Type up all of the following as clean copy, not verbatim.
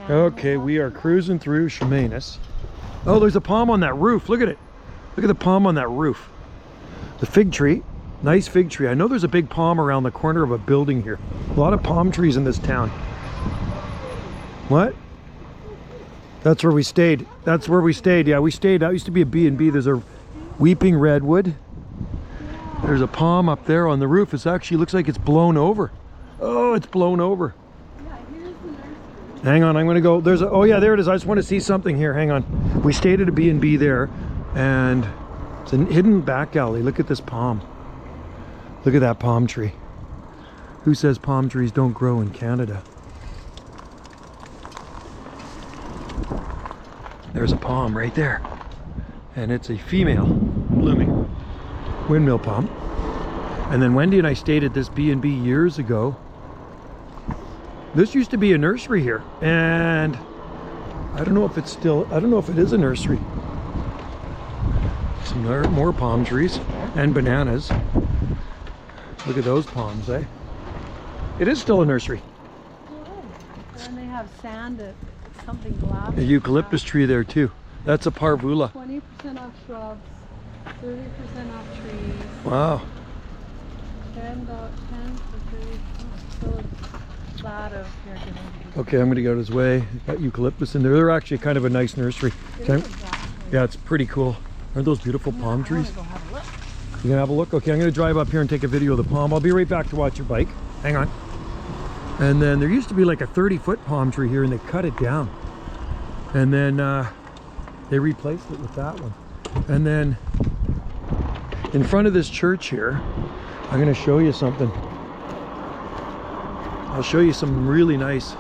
Okay, we are cruising through Chemainus. Oh, there's a palm on that roof. Look at it. Look at the palm on that roof. The fig tree. Nice fig tree. I know there's a big palm around the corner of a building here. A lot of palm trees in this town. What? That's where we stayed. That's where we stayed. Yeah, we stayed. That used to be a B&B. There's a weeping redwood. There's a palm up there on the roof. It actually looks like it's blown over. Oh, it's blown over. Hang on, I'm gonna go. There's a, oh yeah, there it is. I just want to see something here. Hang on. We stayed at a B&B there, and it's a hidden back alley. Look at this palm. Look at that palm tree. Who says palm trees don't grow in Canada? There's a palm right there, and it's a female blooming windmill palm. And then Wendy and I stayed at this B&B years ago. This used to be a nursery here, and I don't know if it's still, I don't know if it is a nursery. Some more palm trees and bananas. Look at those palms, eh? It is still a nursery. And they have sand at something glass. A eucalyptus tree there too. That's a parvula. 20% off shrubs, 30% off trees. Wow. 10 for 30. So it's flat of here. Okay, I'm gonna go this way. Got eucalyptus in there. They're actually kind of a nice nursery. Yeah, it's pretty cool. Aren't those beautiful palm trees? Go have a look. You gonna have a look? Okay, I'm gonna drive up here and take a video of the palm. I'll be right back to watch your bike. Hang on. And then there used to be like a 30-foot palm tree here, and they cut it down. And then they replaced it with that one. And then in front of this church here, I'm gonna show you something. I'll show you some really nice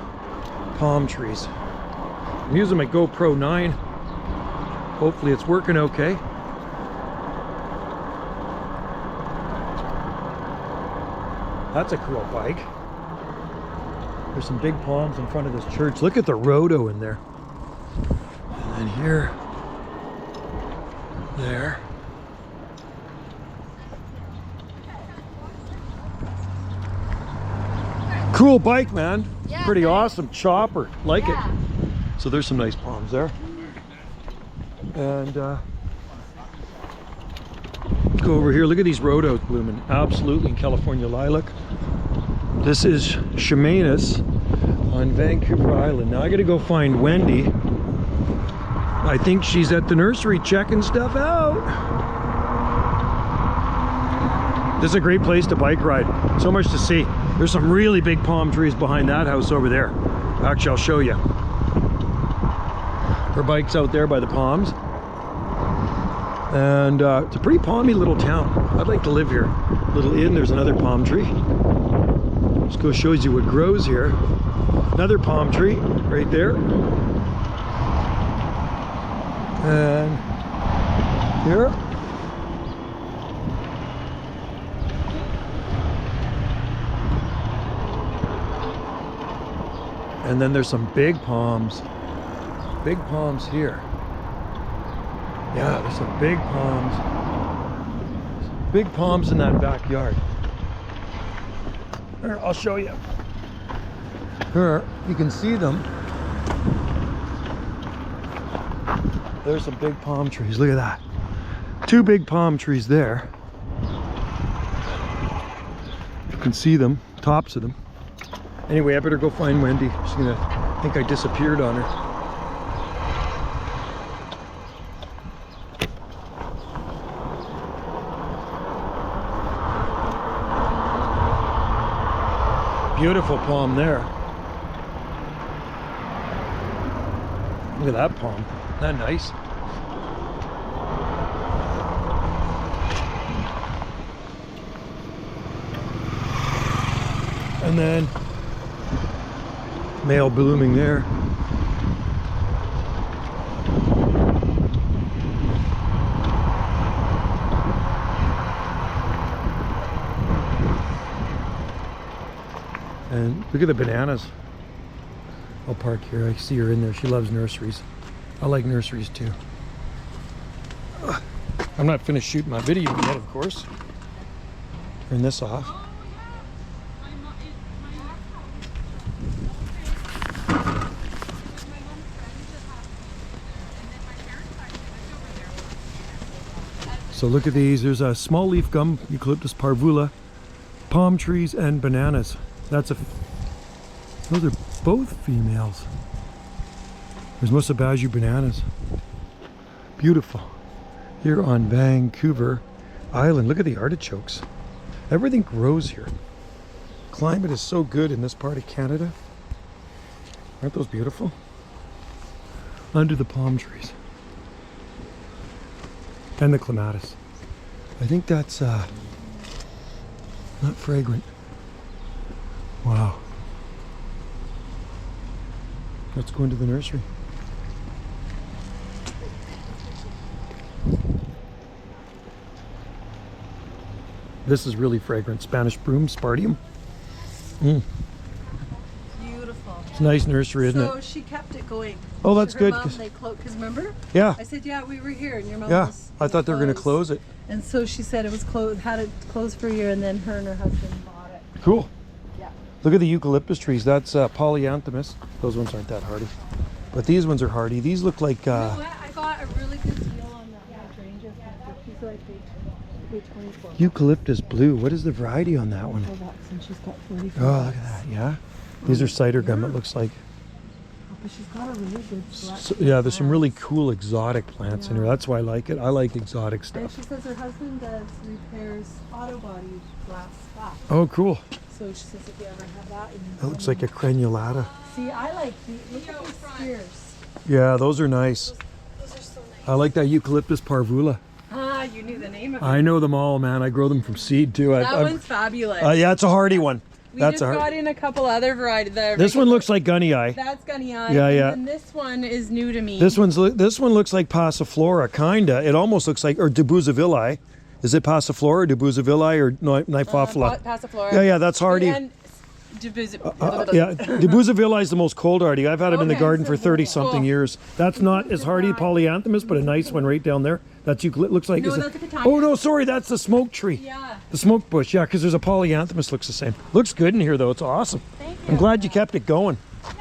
palm trees. I'm using my GoPro 9. Hopefully it's working okay. That's a cool bike. There's some big palms in front of this church. Look at the rhodo in there. And then here, there. Cool bike, man. Yeah, pretty thanks. awesome. Chopper. Like Yeah. it. So there's some nice palms there. And let's go over here. Look at these rhodos blooming. Absolutely in California lilac. This is Chemainus on Vancouver Island. Now I gotta go find Wendy. I think she's at the nursery checking stuff out. This is a great place to bike ride. So much to see. There's some really big palm trees behind that house over there. Actually, I'll show you. Her bike's out there by the palms. And it's a pretty palmy little town. I'd like to live here. Little inn, there's another palm tree. Just go shows you what grows here. Another palm tree right there. And here. And then there's some big palms. Big palms here. Yeah, there's some big palms. Big palms in that backyard. Here, I'll show you. Here, you can see them. There's some big palm trees. Look at that. Two big palm trees there. You can see them, tops of them. Anyway, I better go find Wendy. She's gonna, I think I disappeared on her. Beautiful palm there. Look at that palm. Isn't that nice? And then male blooming there. And look at the bananas. I'll park here. I see her in there. She loves nurseries. I like nurseries too. I'm not finished shooting my video yet, of course. Turn this off. So look at these. There's a small leaf gum, Eucalyptus parvula, palm trees, and bananas. Those are both females. There's Musabaju bananas. Beautiful. Here on Vancouver Island. Look at the artichokes. Everything grows here. Climate is so good in this part of Canada. Aren't those beautiful? Under the palm trees. And the clematis. I think that's not fragrant. Wow. Let's go into the nursery. This is really fragrant. Spanish broom, spartium. Beautiful. It's a nice nursery, isn't So it? she kept it going. Oh, that's Her good. Mom, they because remember? Yeah. I said, yeah, we were here, and your mom Yeah. was. I thought they were going to close it. And so she said it was closed, had it closed for a year, and then her and her husband bought it. Cool. Yeah. Look at the eucalyptus trees. That's Polyanthemus. Those ones aren't that hardy. But these ones are hardy. These look like... You know what? I got a really good deal on that hydrangea. She's like 824. Eucalyptus blue. What is the variety on that one? Oh, that's, and she's got 44. Oh, look at that. Yeah. These are cider gum, it looks like. But she's got a really good So, yeah, there's some really cool exotic plants in here. That's why I like it. I like exotic And stuff. she says her husband does repairs auto body glass back. Oh, cool. So she says if you ever have that, you That looks like a crenulata. see, I like the look at these spears. Yeah, those are nice. Those are so nice. I like that eucalyptus parvula. Ah, you knew the name of it. I know them all, man. I grow them from seed too. That one's fabulous. Yeah, it's a hardy one. We That's just a got in a couple other varieties. This one looks like gunny eye. That's gunny eye. Yeah, yeah. And then this one is new to me. This one looks like passiflora, kinda. It almost looks like, or Debuzavilli. Is it passiflora or Debuzavilli or Niphophila? Passiflora. Yeah, that's hardy. And Yeah, Debuzavilli is the most cold hardy. I've had them in the Okay, garden so for 30-something cool. years. That's not as hardy polyanthemus, but a nice one right down there. That's looks like. No, is it- that's a catania. Oh no, sorry, that's the smoke tree. Yeah. The smoke bush, yeah, because there's a polyanthemus looks the same. Looks good in here though. It's awesome. Thank you. I'm glad you kept it going. Hope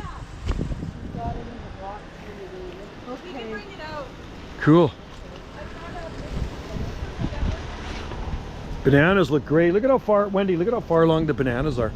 you can bring it out. Cool. Bananas look great. Look at how far, Wendy, look at how far along the bananas are.